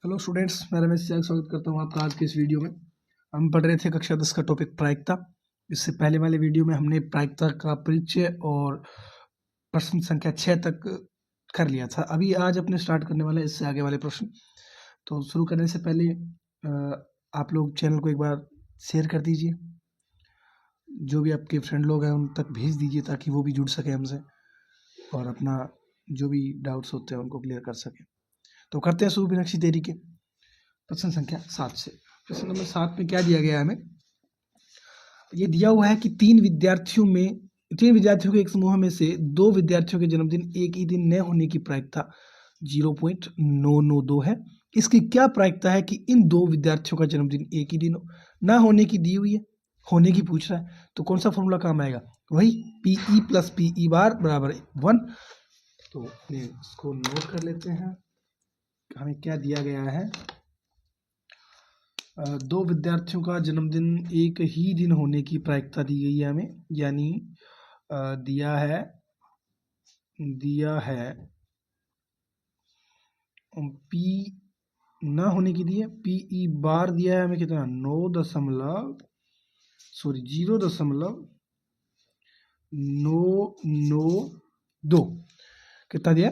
Hello students, मैं रमेश सियाग स्वागत करता हूं आपका आज के इस वीडियो में। हम पढ़ रहे थे कक्षा 10 का टॉपिक प्रायिकता। इससे पहले वाले वीडियो में हमने प्रायिकता का परिचय और प्रश्न संख्या 6 तक कर लिया था। अभी आज अपने स्टार्ट करने वाले इससे आगे वाले प्रश्न। तो शुरू करने से पहले आप लोग चैनल को एक बार शेयर कर दीजिए, जो भी आपके फ्रेंड लोग हैं उन तक भेज दीजिए ताकि वो भी जुड़ सके हमसे और अपना जो भी डाउट्स होते हैं उनको क्लियर कर सकें। तो करते हैं शुरू बिना किसी देरी के प्रश्न संख्या 7 से। प्रश्न नंबर 7 में क्या दिया गया है हमें? ये दिया हुआ है कि तीन विद्यार्थियों के एक समूह में से दो विद्यार्थियों के जन्मदिन एक ही दिन न होने की प्रायिकता 0.992 है। इसकी क्या प्रायिकता है कि इन दो विद्यार्थियों का जन्मदिन एक ही दिन ना होने की दी हुई है, होने की पूछ रहा है। तो कौन सा फॉर्मूला काम आएगा? वही PE प्लस PE बार बराबर 1। तो इसको नोट कर लेते हैं। हमें क्या दिया गया है? दो विद्यार्थियों का जन्मदिन एक ही दिन होने की प्रायिकता दी गई है हमें, यानी दिया है P ना होने की दी है, PE बार दिया है हमें कितना 0.992 कितना दिया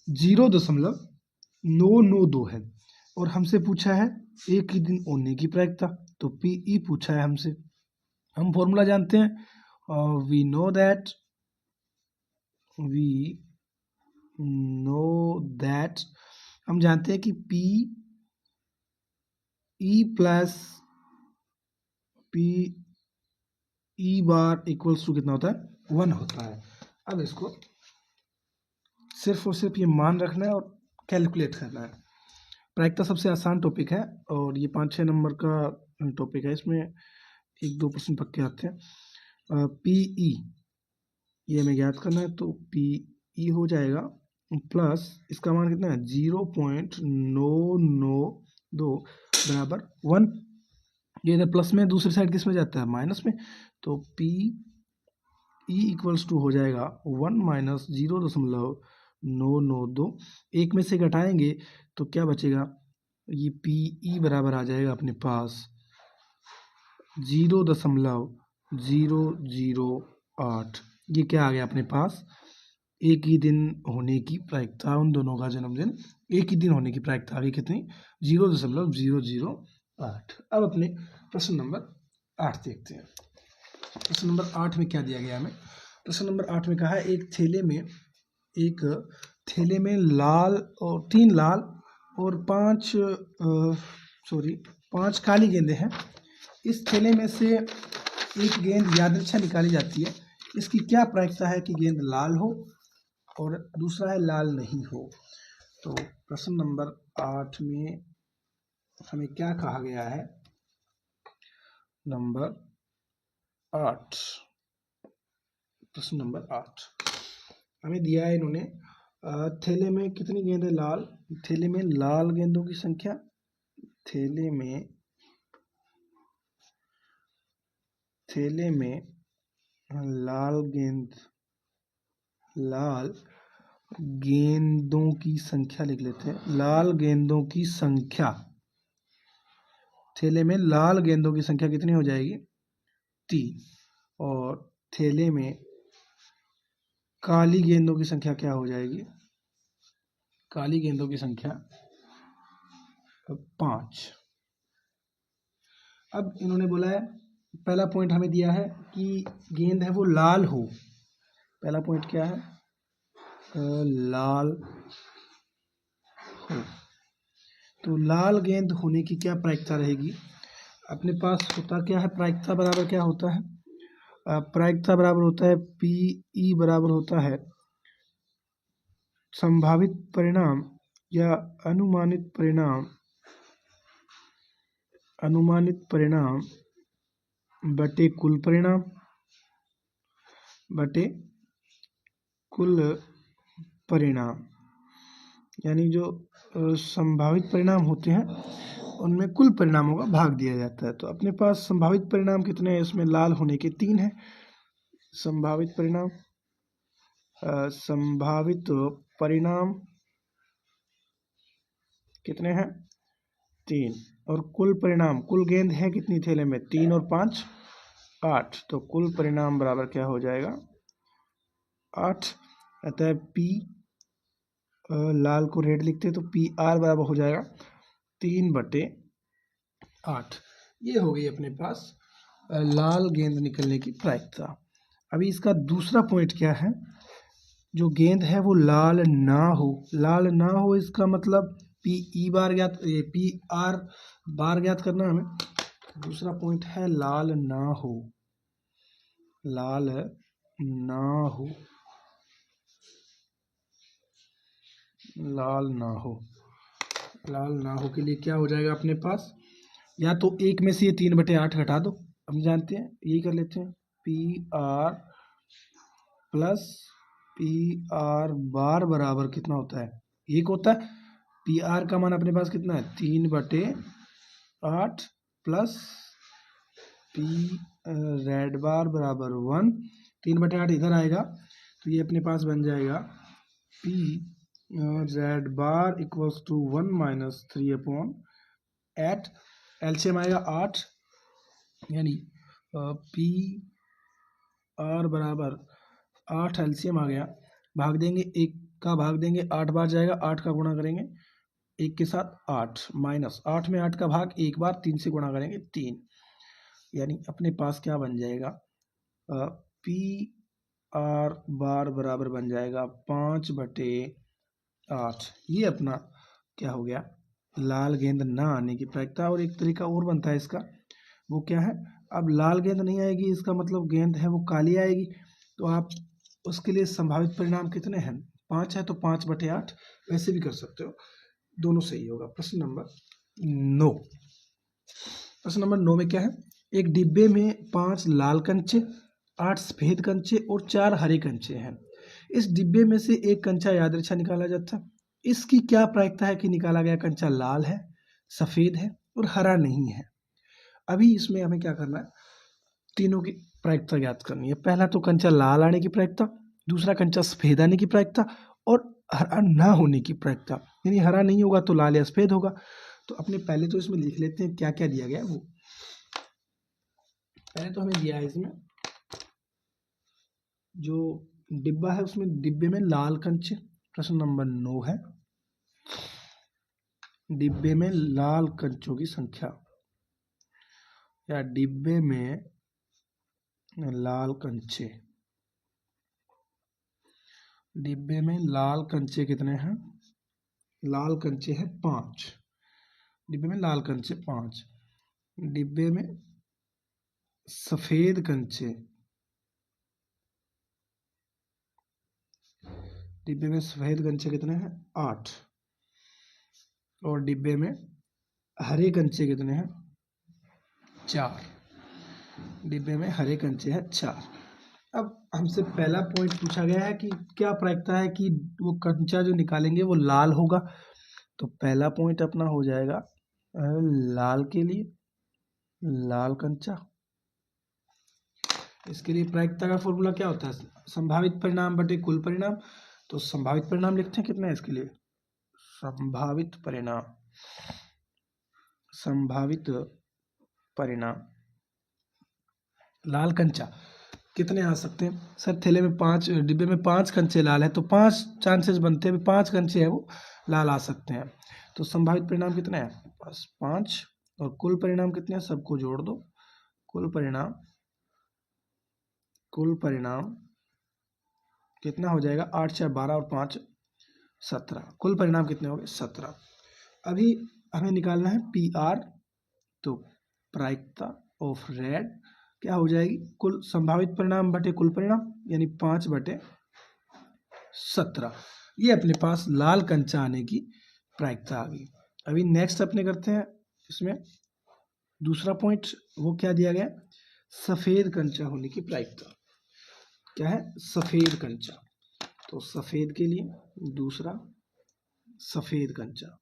0.992 है। और हमसे पूछा है एक ही दिन होने की प्रायिकता, तो PE पूछा है हमसे। हम फॉर्मूला जानते हैं, वी नो दैट हम जानते हैं कि PE plus PE bar equals to कितना होता है 1 होता है। अब इसको सिर्फ और सिर्फ ये मान रखना है और कैलकुलेट करना है। प्रायिकता सबसे आसान टॉपिक है और ये 5-6 नंबर का टॉपिक है। इसमें 1-2 प्रश्न पक्के आते हैं। PE ये हमें ज्ञात करना है, तो PE हो जाएगा प्लस इसका मान कितना है 0.992 बराबर 1। ये इधर प्लस में, दूसरी साइड किस में जाता है माइनस में, तो PE इक्वल्स टू हो जाएगा 1 माइनस 0.992। एक में से घटाएंगे तो क्या बचेगा? ये PE बराबर आ जाएगा अपने पास 0.008। ये क्या आ गया अपने पास? एक ही दिन होने की प्रायिकता, उन दोनों का जन्मदिन एक ही दिन होने की प्रायिकता आ गई कितनी 0.008। अब अपने प्रश्न नंबर 8 देखते हैं। प्रश्न नंबर 8 में क्या दिया गया हमें? प्रश्न नंबर 8 में कहा है एक थैले में तीन लाल और 5 काली गेंदें हैं। इस थैले में से एक गेंद यादृच्छा निकाली जाती है। इसकी क्या प्रायिकता है कि गेंद लाल हो और दूसरा है लाल नहीं हो? तो प्रश्न नंबर 8 में हमें क्या कहा गया है? प्रश्न नंबर 8 हमें दिया है इन्होंने, थैले में कितनी गेंदें लाल, थैले में लाल गेंदों की संख्या, थैले में लाल गेंदों की संख्या लिख लेते हैं। लाल गेंदों की संख्या, थैले में लाल गेंदों की संख्या कितनी हो जाएगी 3। और थैले में काली गेंदों की संख्या क्या हो जाएगी? काली गेंदों की संख्या 5। अब इन्होंने बोला है, पहला पॉइंट हमें दिया है कि गेंद है वो लाल हो। पहला पॉइंट क्या है? लाल हो। तो लाल गेंद होने की क्या प्रायिकता रहेगी? अपने पास होता क्या है? प्रायिकता बराबर क्या होता है? प्रायिकता बराबर होता है PE बराबर होता है संभावित परिणाम या अनुमानित परिणाम बटे कुल परिणाम, यानी जो संभावित परिणाम होते हैं उनमें कुल परिणामों का भाग दिया जाता है। तो अपने पास संभावित परिणाम कितने हैं? इसमें लाल होने के 3 हैं संभावित परिणाम। कितने हैं 3, और कुल परिणाम, कुल गेंद है कितनी थैले में 3 और 5 8, तो कुल परिणाम बराबर क्या हो जाएगा 8। अतः पी, लाल को रेड लिखते हैं तो पी आर बराबर हो जाएगा 3/8। ये हो गई अपने पास लाल गेंद निकलने की प्रायिकता। अभी इसका दूसरा पॉइंट क्या है, जो गेंद है वो लाल ना हो, लाल ना हो इसका मतलब पी ई बार ज्ञात, पी आर बार ज्ञात करना है हमें। दूसरा पॉइंट है लाल ना हो, लाल ना हो, लाल ना हो, लाल ना हो के लिए क्या हो जाएगा अपने पास, या तो एक में से ये 3/8 घटा दो, हम जानते हैं यही कर लेते हैं, P R plus P R बार बराबर कितना होता है 1 होता है। पी आर का मान अपने पास कितना है 3/8 प्लस पी रेड बार बराबर 1, 3/8 इधर आएगा तो ये अपने पास बन जाएगा P red bar equals to 1 - 3/8, LCM आएगा 8, यानी पी आर बराबर 8 एलसीएम आ गया, भाग देंगे 1 का भाग देंगे 8 बार जाएगा, 8 का गुणा करेंगे 1 के साथ 8 माइनस 8 में 8 का भाग 1 बार, 3 से गुणा करेंगे 3, यानी अपने पास क्या बन जाएगा पी आर बार बराबर बन जाएगा 5/8। ये अपना क्या हो गया लाल गेंद ना आने की प्रायिकता। और एक तरीका और बनता है इसका, वो क्या है, अब लाल गेंद नहीं आएगी इसका मतलब गेंद है वो काली आएगी, तो आप उसके लिए संभावित परिणाम कितने हैं 5 है तो 5/8, वैसे भी कर सकते हो, दोनों सही होगा। प्रश्न नंबर 9, प्रश्न नंबर 9 में क्या है, एक डिब्बे में 5 लाल कंचे, 8 सफेद कंचे और 4 हरे कंचे हैं। इस डिब्बे में से एक कंचा यादृच्छा निकाला जाता है। इसकी क्या प्रायिकता है कि निकाला गया कंचा लाल है, सफेद है और हरा नहीं है। अभी इसमें हमें क्या करना है, तीनों की प्रायिकता ज्ञात करनी है। पहला तो कंचा लाल आने की प्रायिकता, दूसरा कंचा सफेद आने की प्रायिकता और हरा ना होने की प्रायिकता, यानी हरा नहीं होगा तो लाल या सफेद होगा। तो अपने पहले तो इसमें लिख लेते हैं क्या क्या दिया गया है वो। पहले तो हमें दिया है इसमें जो डिब्बा है उसमें डिब्बे में लाल कंचे, प्रश्न नंबर 9 है, डिब्बे में लाल कंचों की संख्या, या डिब्बे में लाल कंचे, डिब्बे में लाल कंचे कितने हैं, लाल कंचे हैं 5, डिब्बे में लाल कंचे 5, डिब्बे में सफेद कंचे, डिब्बे में सफेद कंचे कितने हैं 8, और डिब्बे में हरे कंचे कितने हैं 4, डिब्बे में हरे कंचे हैं 4। अब हमसे पहला पॉइंट पूछा गया है कि क्या प्रायिकता है कि वो कंचा जो निकालेंगे वो लाल होगा, तो पहला पॉइंट अपना हो जाएगा लाल के लिए लाल कंचा। इसके लिए प्रायिकता का फॉर्मूला क्या होता है, संभावित परिणाम बटे कुल परिणाम। तो संभावित परिणाम लिखते हैं कितना है इसके लिए, संभावित परिणाम, संभावित परिणाम लाल कंचा कितने आ सकते हैं सर, थैले में 5, डिब्बे में 5 कंचे लाल है तो 5 चांसेस बनते हैं, 5 कंचे हैं वो लाल आ सकते हैं। तो संभावित परिणाम कितने हैं बस 5, और कुल परिणाम कितने हैं सबको जोड़ दो, कुल परिणाम, कुल परिणाम कितना हो जाएगा 8 4 12 और 5 17, कुल परिणाम कितने हो गए 17। अभी हमें निकालना है पी आर, तो प्रायिकता ऑफ रेड क्या हो जाएगी, कुल संभावित परिणाम बटे कुल परिणाम, यानी 5/17। ये अपने पास लाल कंचा आने की प्रायिकता आ गई। अभी नेक्स्ट अपने करते हैं इसमें दूसरा पॉइंट, वो क्या दिया गया, सफेद कंचा होने की प्रायिकता क्या है, सफेद कंचा। तो सफेद के लिए दूसरा सफेद कंचा,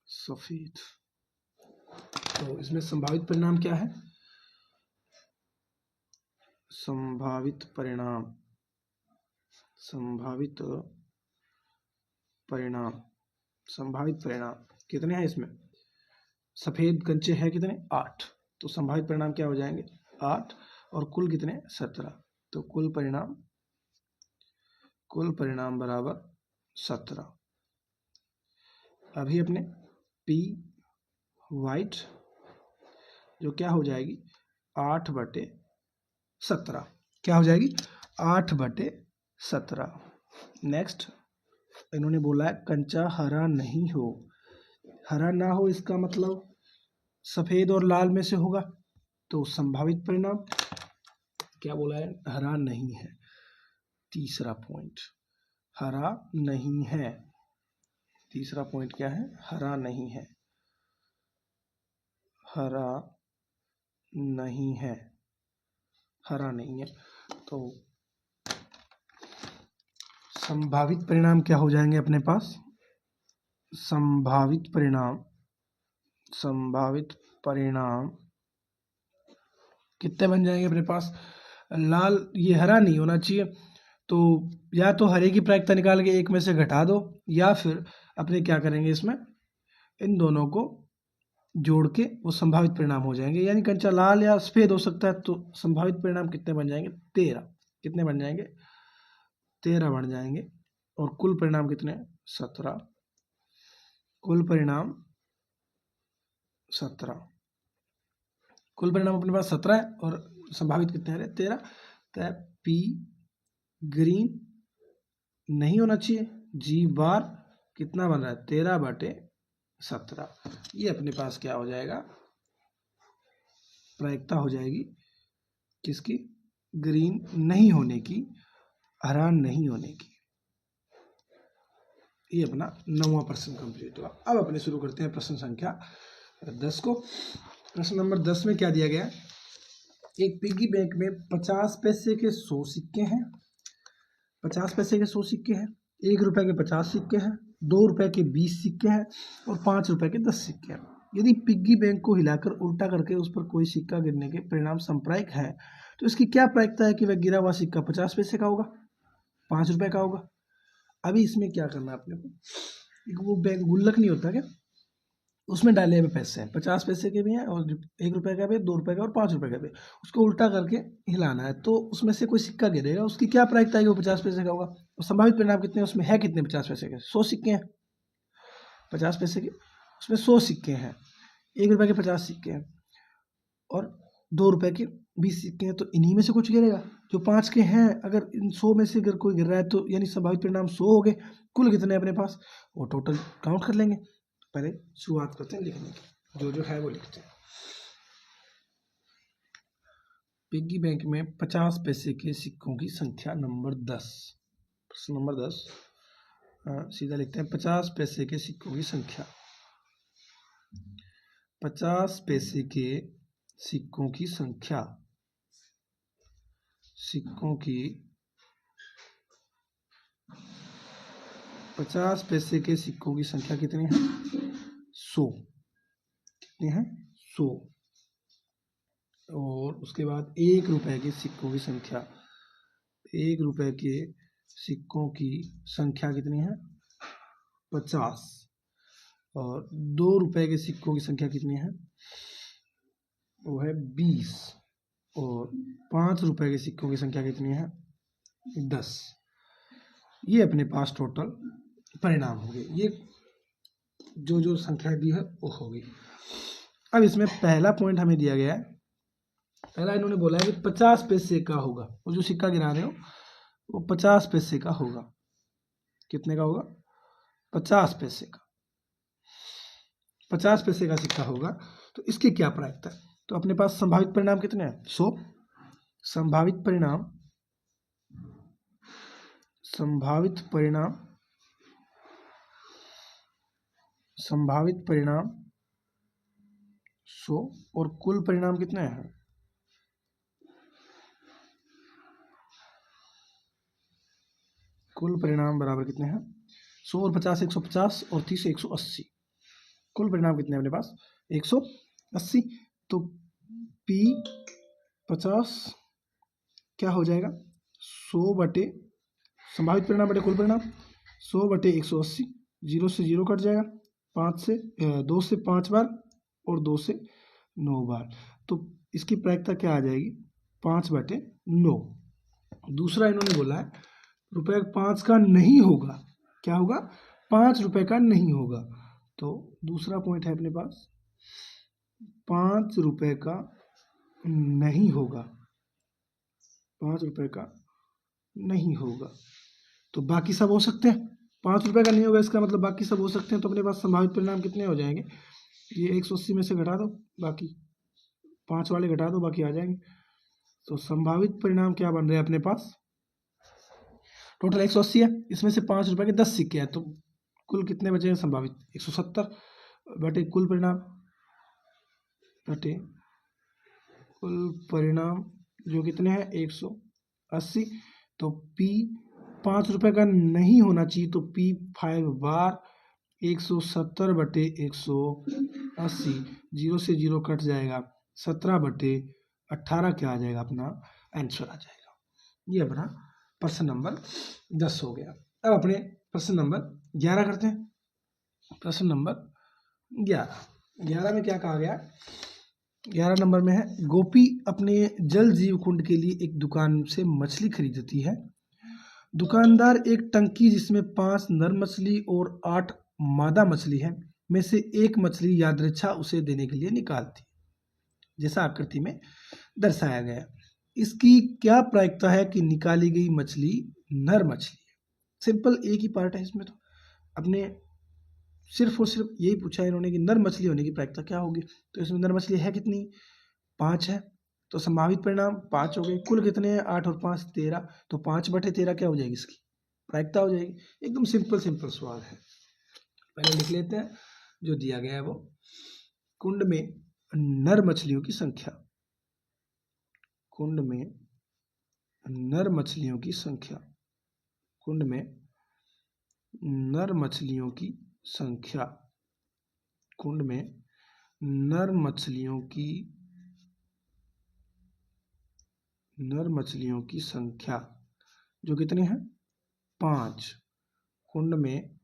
सफेद, तो इसमें संभावित परिणाम क्या है, संभावित परिणाम, संभावित परिणाम, संभावित परिणाम कितने हैं इसमें? सफेद कंचे हैं कितने? 8। तो संभावित परिणाम क्या हो जाएंगे? 8 और कुल कितने? 17। तो कुल परिणाम बराबर 17। अभी अपने P वाइट जो क्या हो जाएगी? 8/17। क्या हो जाएगी? 8/17। नेक्स्ट इन्होंने बोला है कंचा हरा नहीं हो। हरा ना हो इसका मतलब सफेद और लाल में से होगा। तो संभावित परिणाम क्या बोला है? हरा नहीं है। तीसरा पॉइंट हरा नहीं है। तीसरा पॉइंट क्या है? हरा नहीं है। हरा नहीं है। हरा नहीं है। तो संभावित परिणाम क्या हो जाएंगे अपने पास? संभावित परिणाम कितने बन जाएंगे अपने पास? लाल, ये हरा नहीं होना चाहिए, तो या तो हरे की प्रायिकता निकाल के एक में से घटा दो, या फिर अपने क्या करेंगे इसमें इन दोनों को जोड़ के वो संभावित परिणाम हो जाएंगे। यानी कंचा लाल या सफेद हो सकता है। तो संभावित परिणाम कितने बन जाएंगे? 13। कितने बन जाएंगे? 13 बन जाएंगे। और कुल परिणाम कितने? 17। कुल परिणाम 17। कुल परिणाम अपने पास 17 है और संभावित कितने हैं? 13। तो P ग्रीन नहीं होना चाहिए। G बार कितना बन रहा है? 13/17। ये अपने पास क्या हो जाएगा? प्रायिकता हो जाएगी किसकी? ग्रीन नहीं होने की, हरा नहीं होने की। ये अपना 9वां प्रश्न कंप्लीट हुआ। अब अपने शुरू करते हैं प्रश्न संख्या 10 को। प्रश्न नंबर 10 में क्या दिया गया? एक पिग्गी बैंक में 50 पैसे के 100 सिक्के हैं। 50 पैसे के 100 सिक्के हैं, 1 रुपए के 50 सिक्के हैं, 2 रुपए के 20 सिक्के हैं और 5 रुपए के 10 सिक्के हैं। यदि पिग्गी बैंक को हिलाकर उल्टा करके उस पर कोई सिक्का गिरने के परिणाम संप्रायिक है, तो इसकी क्या प्रायिकता है कि वह गिरा हुआ सिक्का 50 पैसे का होगा, 5 रुपए का होगा? अभी इसमें क्या करना है अपने को? एक वो बैंक गुल्लक नहीं होता क्या, उसमें डाले हुए पैसे हैं, 50 पैसे के भी हैं और 1 रुपए का भी, 2 रुपए का और 5 रुपए का भी। उसको उल्टा करके हिलाना है, तो उसमें से कोई सिक्का गिरेगा, उसकी क्या प्रायिकता है कि वो 50 पैसे का होगा? और संभावित परिणाम कितने हैं उसमें? है कितने 50 पैसे के? 100 सिक्के हैं। 50 पैसे के उसमें 100 सिक्के हैं, 1 रुपए के 50 सिक्के हैं और 2 रुपए के 20 सिक्के हैं। तो इन्हीं में से कुछ गिरेगा। जो 5 के हैं, अगर इन 100 में से अगर कोई गिर रहा है तो यानी संभावित परिणाम 100 हो गए। कुल कितने अपने पास? वो टोटल काउंट कर लेंगे। पहले शुरुआत करते हैं लिखने की, जो है वो लिखते हैं। पिग्गी बैंक में 50 पैसे के सिक्कों की संख्या नंबर 10। प्रश्न नंबर 10 सीधा लिखते हैं। 50 पैसे के सिक्कों की संख्या। 50 पैसे के सिक्कों की संख्या। सिक्कों की 50 पैसे के सिक्कों की संख्या कितनी है? 100। कितनी है? 100। और उसके बाद 1 रुपए के सिक्कों की संख्या। 1 रुपए के सिक्कों की संख्या कितनी है? 50। और 2 रुपए के सिक्कों की संख्या कितनी है? वो है 20। और 5 रुपए के सिक्कों की संख्या कितनी है? 10। ये अपने पास टोटल परिणाम हो गए। ये जो संख्या दी है वो होगी। अब इसमें पहला पॉइंट हमें दिया गया है। पहला इन्होंने बोला है कि 50 पैसे का होगा। वो जो सिक्का गिरा रहे हो वो 50 पैसे का होगा। कितने का होगा? 50 पैसे का। 50 पैसे का सिक्का होगा। तो इसकी क्या प्रायिकता है? तो अपने पास संभावित परिणाम कितने हैं? 100। संभावित परिणाम 100 और कुल परिणाम कितने हैं? कुल परिणाम बराबर कितने हैं? 100 और 50 150 और 30 180। कुल परिणाम कितने हैं अपने पास? 180। तो P 50 क्या हो जाएगा? 100 बटे संभावित परिणाम बटे कुल परिणाम, 100 बटे 180। 0 से 0 कट जाएगा, 2 से 5 बार और 2 से 9 बार। तो इसकी प्रायिकता क्या आ जाएगी? 5/9। दूसरा इन्होंने बोला है रुपये 5 का नहीं होगा। क्या होगा? 5 रुपये का नहीं होगा। तो दूसरा पॉइंट है अपने पास, 5 रुपये का नहीं होगा, 5 रुपये का नहीं होगा। तो बाकी सब हो सकते हैं। 5 रुपये का नहीं होगा इसका मतलब बाकी सब हो सकते हैं। तो अपने पास संभावित परिणाम कितने हो जाएंगे? ये 180 में से घटा दो, बाकी 5 वाले घटा दो, बाकी आ जाएंगे। तो संभावित परिणाम क्या बन रहे हैं अपने पास? टोटल 180 है, इसमें से 5 रुपये के 10 सिक्के हैं, तो कुल कितने बचे हैं संभावित? 170 बटे कुल परिणाम, बटे कुल परिणाम जो कितने हैं? 180। तो P 5 रुपये का नहीं होना चाहिए, तो P 5 बार 170 बटे 180, 0 से 0 कट जाएगा, 17/18 क्या आ जाएगा? अपना आंसर आ जाएगा। ये अपना प्रश्न नंबर 10 हो गया। अब अपने प्रश्न नंबर 11 करते हैं। प्रश्न नंबर 11 में क्या कहा गया? 11 नंबर में है, गोपी अपने जल जीव कुंड के लिए एक दुकान से मछली खरीदती है। दुकानदार एक टंकी जिसमें 5 नर मछली और 8 मादा मछली है में से एक मछली यादृच्छा उसे देने के लिए निकालती है, जैसा आकृति में दर्शाया गया। इसकी क्या प्रायिकता है कि निकाली गई मछली नर मछली है? सिंपल एक ही पार्ट है इसमें। तो अपने सिर्फ और सिर्फ यही पूछा है इन्होंने कि नर मछली होने की प्रायिकता क्या होगी। तो इसमें नर मछली है कितनी? 5 है। तो संभावित परिणाम 5 हो गए। कुल कितने हैं? 8 और 5 13। तो 5/13 क्या हो जाएगी? इसकी प्रायिकता हो जाएगी। एकदम सिंपल सवाल है। पहले लिख लेते हैं जो दिया गया है वो। कुंड में नर मछलियों की संख्या, कुंड में नर मछलियों की संख्या, कुंड में नर मछलियों की संख्या, कुंड में नर मछलियों की संख्या जो कितने हैं? 5। कुंड में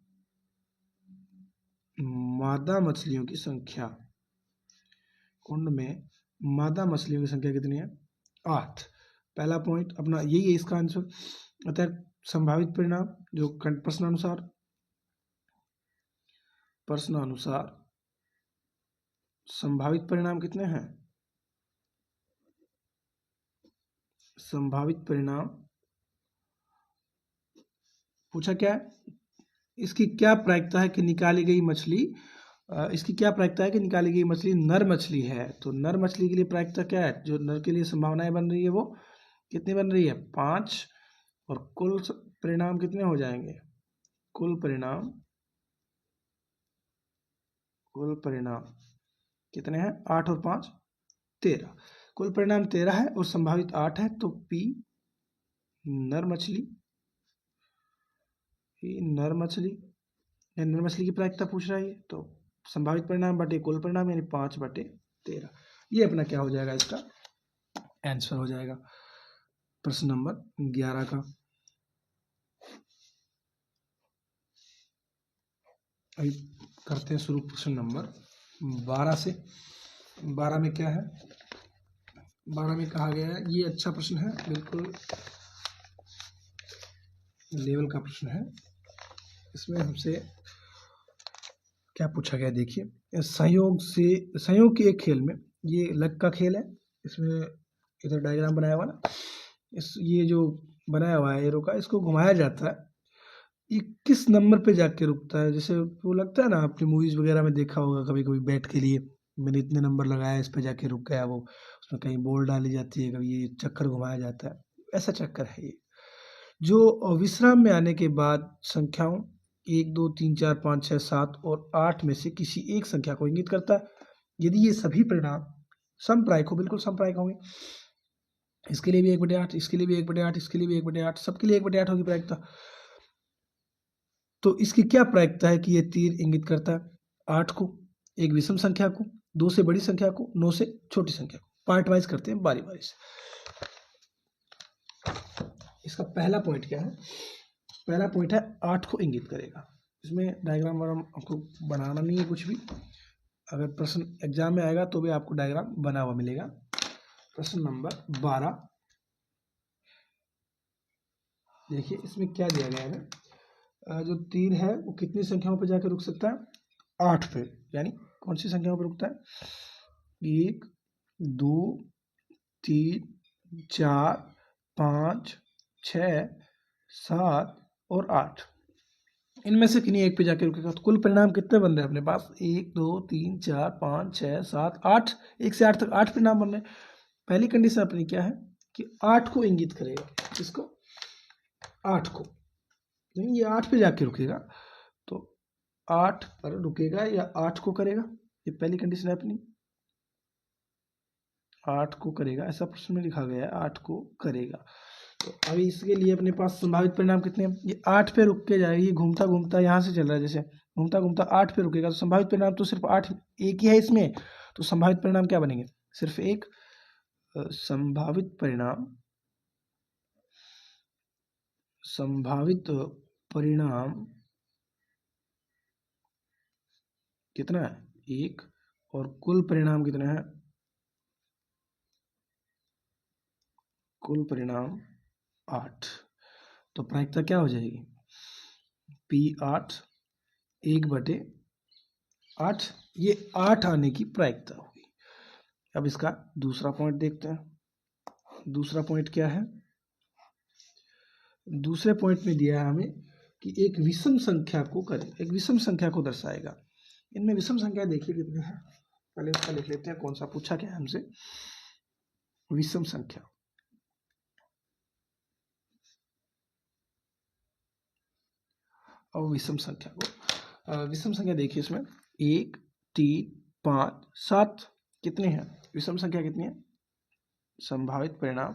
मादा मछलियों की संख्या, कुंड में मादा मछलियों की संख्या कितनी है? 8। पहला पॉइंट अपना यही है इसका आंसर। अतः संभावित परिणाम जो प्रश्नानुसार संभावित परिणाम कितने हैं? संभावित परिणाम पूछा क्या है? इसकी क्या प्रायिकता है कि निकाली गई मछली नर मछली है। तो नर मछली के लिए प्रायिकता क्या है? जो नर के लिए संभावनाएं बन रही है वो कितनी बन रही है? 5। और कुल परिणाम कितने हो जाएंगे? कुल परिणाम कितने हैं? 8 और 5 13। कुल परिणाम 13 है और संभावित 8 है। तो P नर मछली की प्रायिकता पूछ रहा है। तो संभावित परिणाम बटे कुल परिणाम यानी 5/13। ये अपना क्या हो जाएगा? इसका आंसर हो जाएगा प्रश्न नंबर 11 का। अभी करते हैं शुरू प्रश्न नंबर 12 से। 12 में क्या है? 12 में कहा गया है, ये अच्छा प्रश्न है, बिल्कुल लेवल का प्रश्न है। इसमें हमसे क्या पूछा गया देखिए। संयोग के एक खेल में, ये लक का खेल है। इसमें इधर डायग्राम बनाया हुआ ना, ये जो बनाया हुआ है एरो का, इसको घुमाया जाता है। ये किस नंबर पे जाके रुकता है? जैसे वो लगता है ना, अपनी मूवीज वगैरह में देखा होगा कभी कभी, बैट के लिए मैंने इतने नंबर लगाया, इस पे जाके रुक गया वो। उसमें कहीं बॉल डाली जाती है, कभी ये चक्कर घुमाया जाता है, ऐसा चक्कर है ये। जो विश्राम में आने के बाद संख्याओं 1 2 3 4 5 6 7 और 8 में से किसी एक संख्या को इंगित करता है। यदि ये सभी परिणाम समप्रायिक हो, बिल्कुल समप्रायिक होंगे, इसके लिए भी 1/8, इसके लिए भी 1/8, इसके लिए भी 1/8, सबके लिए 1/8 होगी प्रायिकता। तो इसकी क्या प्रायिकता है कि ये तीर इंगित करता है 8 को, एक विषम संख्या को, 2 से बड़ी संख्या को, 9 से छोटी संख्या को। पार्ट वाइज करते हैं बारी बारी से। इसका पहला पॉइंट क्या है? पहला पॉइंट है 8 को इंगित करेगा। इसमें डायग्राम वाराम आपको बनाना नहीं है कुछ भी। अगर प्रश्न एग्जाम में आएगा तो भी आपको डायग्राम बना हुआ मिलेगा। प्रश्न नंबर 12 देखिए, इसमें क्या दिया गया है। जो तीर है वो कितनी संख्याओं पर जाकर रुक सकता है? 8 पे। यानी कौन सी संख्याओं पर रुकता है? 1 2 3 4 5 6 7 और 8। इनमें से किन्हीं एक पे जाके रुकेगा। तो कुल परिणाम कितने बन रहे हैं अपने पास? 1 2 3 4 5 6 7 8। 1 से 8 तक 8 परिणाम बन रहे हैं। पहली कंडीशन अपनी क्या है कि 8 को इंगित करेगा। किसको? 8 को। नहीं, ये 8 पे जाके रुकेगा, तो 8 पर रुकेगा या 8 को करेगा। ये पहली कंडीशन है अपनी, 8 को करेगा, ऐसा प्रश्न में लिखा गया है 8 को करेगा। तो अभी इसके लिए अपने पास संभावित परिणाम कितने हैं? ये 8 पे रुक के जाएगी, घूमता घूमता यहाँ से चल रहा है, जैसे घूमता घूमता 8 पे रुकेगा, तो संभावित परिणाम तो सिर्फ 8 एक ही है इसमें। तो संभावित परिणाम क्या बनेंगे? सिर्फ एक। संभावित परिणाम कितना है? 1। और कुल परिणाम कितना है? कुल परिणाम 8। तो प्रायिकता क्या हो जाएगी? P8 1/8। ये 8 आने की प्रायिकता होगी। अब इसका दूसरा पॉइंट देखते हैं। दूसरा पॉइंट क्या है? दूसरे पॉइंट में दिया है हमें कि एक विषम संख्या को करें, एक विषम संख्या को दर्शाएगा। इनमें विषम संख्या देखिए कितनी है, पहले इसका लिख लेते हैं कौन सा पूछा क्या है हमसे। विषम संख्या, और विषम संख्या को, विषम संख्या देखिए इसमें 1 3 5 7 कितने हैं? विषम संख्या कितनी है? संभावित परिणाम,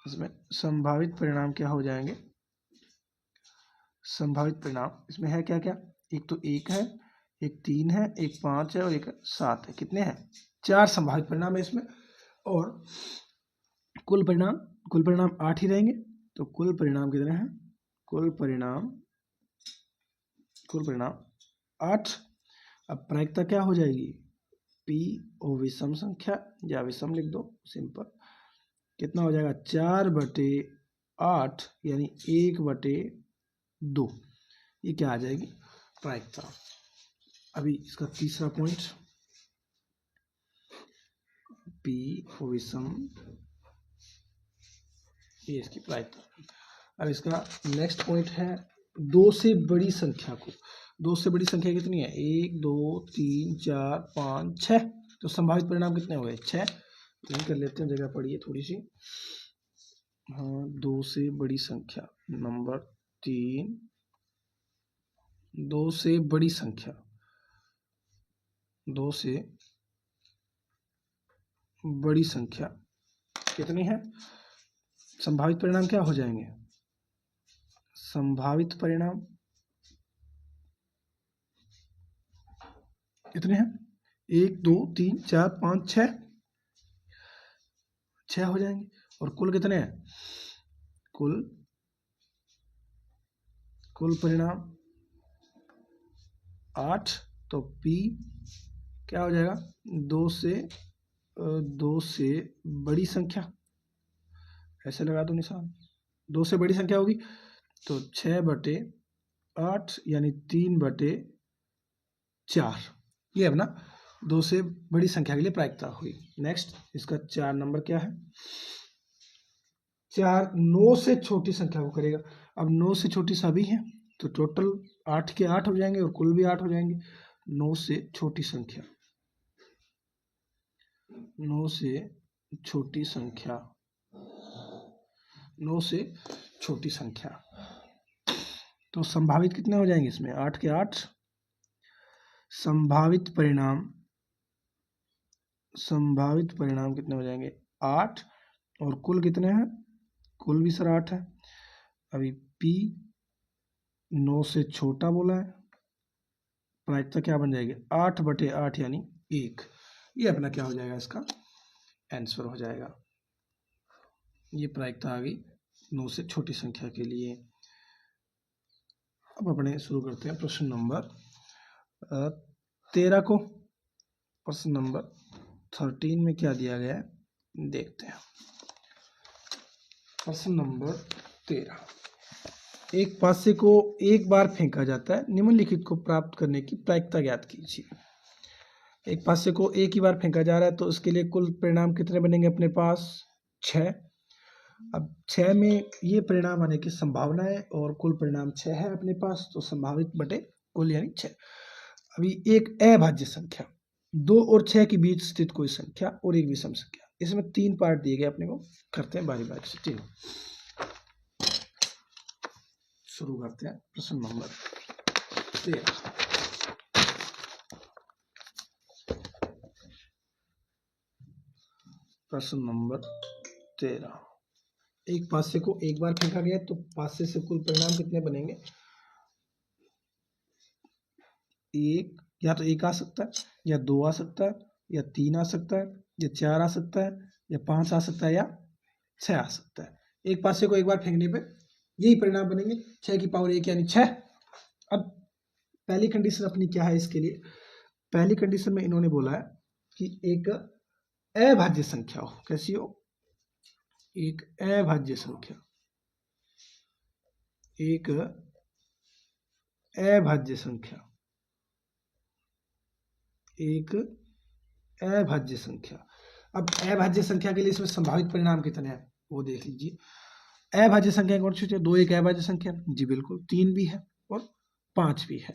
इसमें संभावित परिणाम क्या हो जाएंगे? संभावित परिणाम इसमें है क्या क्या? एक तो 1 है, एक 3 है, एक 5 है और एक 7 है। कितने हैं? 4 संभावित परिणाम है इसमें। और कुल परिणाम 8 ही रहेंगे। तो कुल परिणाम कितने हैं? कुल परिणाम 8। अब प्रायिकता क्या हो जाएगी? P और विषम संख्या, या विषम लिख दो सिंपल। कितना हो जाएगा? 4/8 यानी 1/2। ये क्या आ जाएगी? प्रायिकता। अभी इसका तीसरा पॉइंट, P और विषम, ये इसकी प्रायिकता। अब इसका नेक्स्ट पॉइंट है 2 से बड़ी संख्या को। 2 से बड़ी संख्या कितनी है? 1 2 3 4 5 6। तो संभावित परिणाम कितने हो गए? 6। तो ये कर लेते हैं, जगह पड़ी है थोड़ी सी। हाँ, 2 से बड़ी संख्या नंबर 3। 2 से बड़ी संख्या, 2 से बड़ी संख्या कितनी है? संभावित परिणाम क्या हो जाएंगे? संभावित परिणाम कितने हैं? 1 2 3 4 5 6। 6 हो जाएंगे। और कुल कितने हैं? कुल परिणाम 8। तो P क्या हो जाएगा? 2 से बड़ी संख्या, ऐसे लगा दो निशान। 2 से बड़ी संख्या होगी तो 6/8 यानी 3/4। ये अपना 2 से बड़ी संख्या के लिए प्रायिकता हुई। नेक्स्ट इसका 4 नंबर क्या है? 4 9 से छोटी संख्या को करेगा। अब 9 से छोटी सभी हैं, तो टोटल 8 के 8 हो जाएंगे और कुल भी 8 हो जाएंगे। 9 से छोटी संख्या, 9 से छोटी संख्या, 9 से छोटी संख्या। तो संभावित कितने हो जाएंगे इसमें? 8 के 8। संभावित परिणाम कितने हो जाएंगे? 8। और कुल कितने हैं? कुल भी सर 8 है। अभी P 9 से छोटा बोला है, प्रायिकता क्या बन जाएगी? 8/8 यानी 1। ये अपना क्या हो जाएगा? इसका आंसर हो जाएगा। ये प्रायिकता आ गई 9 से छोटी संख्या के लिए। अब अपने शुरू करते हैं प्रश्न नंबर 13 को। प्रश्न नंबर 13 में क्या दिया गया है देखते हैं। प्रश्न नंबर 13, एक पासे को एक बार फेंका जाता है, निम्नलिखित को प्राप्त करने की प्रायिकता ज्ञात कीजिए। एक पासे को एक ही बार फेंका जा रहा है तो इसके लिए कुल परिणाम कितने बनेंगे अपने पास? 6। अब 6 में ये परिणाम आने की संभावना है और कुल परिणाम 6 है अपने पास, तो संभावित बटे कुल यानी 6। अभी एक अभाज्य संख्या 2 और 6 के बीच स्थित कोई संख्या और एक विषम संख्या, इसमें 3 पार्ट दिए गए अपने को, करते हैं बारी बारी से तीनों। शुरू करते हैं प्रश्न नंबर 13। प्रश्न नंबर 13, एक पासे को एक बार फेंका गया तो पासे से कुल परिणाम कितने बनेंगे? एक, या तो एक आ सकता है, या 2 आ सकता है, या 3 आ सकता है, या 4 आ सकता है, या 5 आ सकता है, या 6 आ सकता है। एक पासे को एक बार फेंकने पे यही परिणाम बनेंगे, 6 की पावर 1 यानी 6। अब पहली कंडीशन अपनी क्या है इसके लिए? पहली कंडीशन में इन्होंने बोला है कि एक अभाज्य संख्या हो। कैसी हो? एक अभाज्य संख्या, एक अभाज्य संख्या, एक अभाज्य संख्या। अब अभाज्य संख्या के लिए इसमें संभावित परिणाम कितने हैं वो देख लीजिए। अभाज्य संख्या कौन सी है? 2 एक अभाज्य संख्या, जी बिल्कुल। 3 भी है और 5 भी है।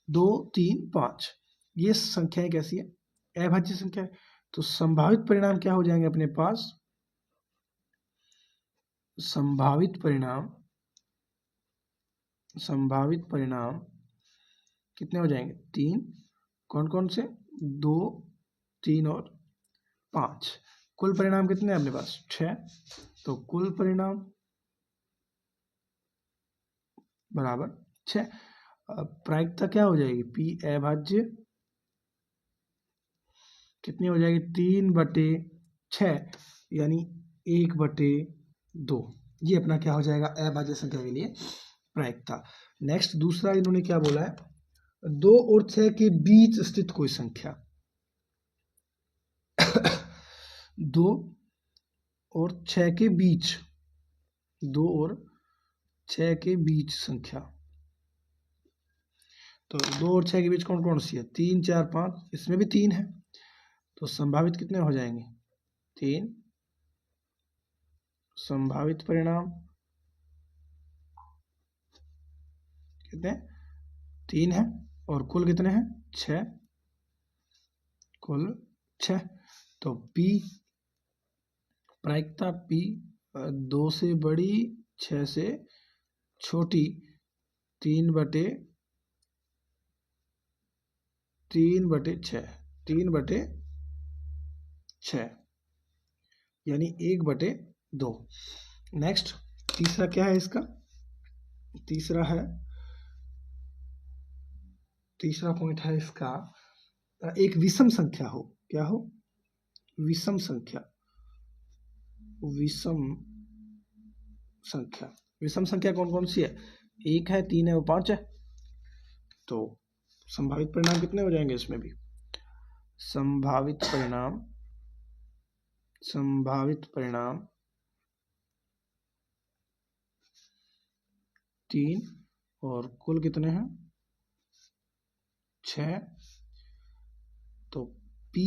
2, 3, 5 ये संख्याएं कैसी है? अभाज्य संख्या है। तो संभावित परिणाम क्या हो जाएंगे अपने पास? संभावित परिणाम कितने हो जाएंगे? 3। कौन कौन से? 2, 3 और 5। कुल परिणाम कितने हैं अपने पास? 6। तो कुल परिणाम बराबर 6। प्रायिकता क्या हो जाएगी? पी अभाज्य कितनी हो जाएगी? 3/6 यानी 1/2। ये अपना क्या हो जाएगा? अभाज्य संख्या के लिए प्रायिकता। नेक्स्ट दूसरा इन्होंने क्या बोला है? 2 और 6 के बीच स्थित कोई संख्या। 2 और 6 के बीच, 2 और 6 के बीच संख्या। तो 2 और 6 के बीच कौन कौन सी है? 3, 4, 5, इसमें भी 3 है। तो संभावित कितने हो जाएंगे? 3। संभावित परिणाम कितने? 3 है। और कुल कितने हैं? 6। कुल 6। तो P प्रायिकता P 2 से बड़ी 6 से छोटी 3/6, 3/6 यानी 1/2। नेक्स्ट तीसरा क्या है इसका? तीसरा पॉइंट है इसका, एक विषम संख्या हो। क्या हो? विषम संख्या। विषम संख्या कौन कौन सी है? 1 है, 3 है और 5 है। तो संभावित परिणाम कितने हो जाएंगे इसमें भी? संभावित परिणाम 3 और कुल कितने हैं? 6। तो P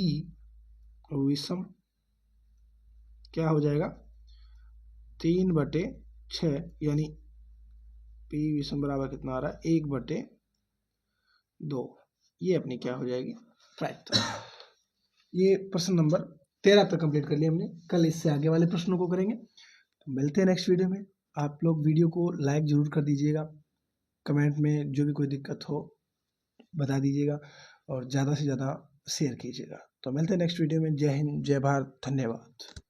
विषम क्या हो जाएगा? 3/6 यानी P विषम बराबर कितना आ रहा है? 1/2। ये अपनी क्या हो जाएगी? प्रायिकता। ये प्रश्न नंबर 13 तक कंप्लीट कर लिया हमने। कल इससे आगे वाले प्रश्नों को करेंगे। तो मिलते हैं नेक्स्ट वीडियो में। आप लोग वीडियो को लाइक जरूर कर दीजिएगा, कमेंट में जो भी कोई दिक्कत हो बता दीजिएगा और ज़्यादा से ज़्यादा शेयर कीजिएगा। तो मिलते हैं नेक्स्ट वीडियो में। जय हिंद, जय भारत, धन्यवाद।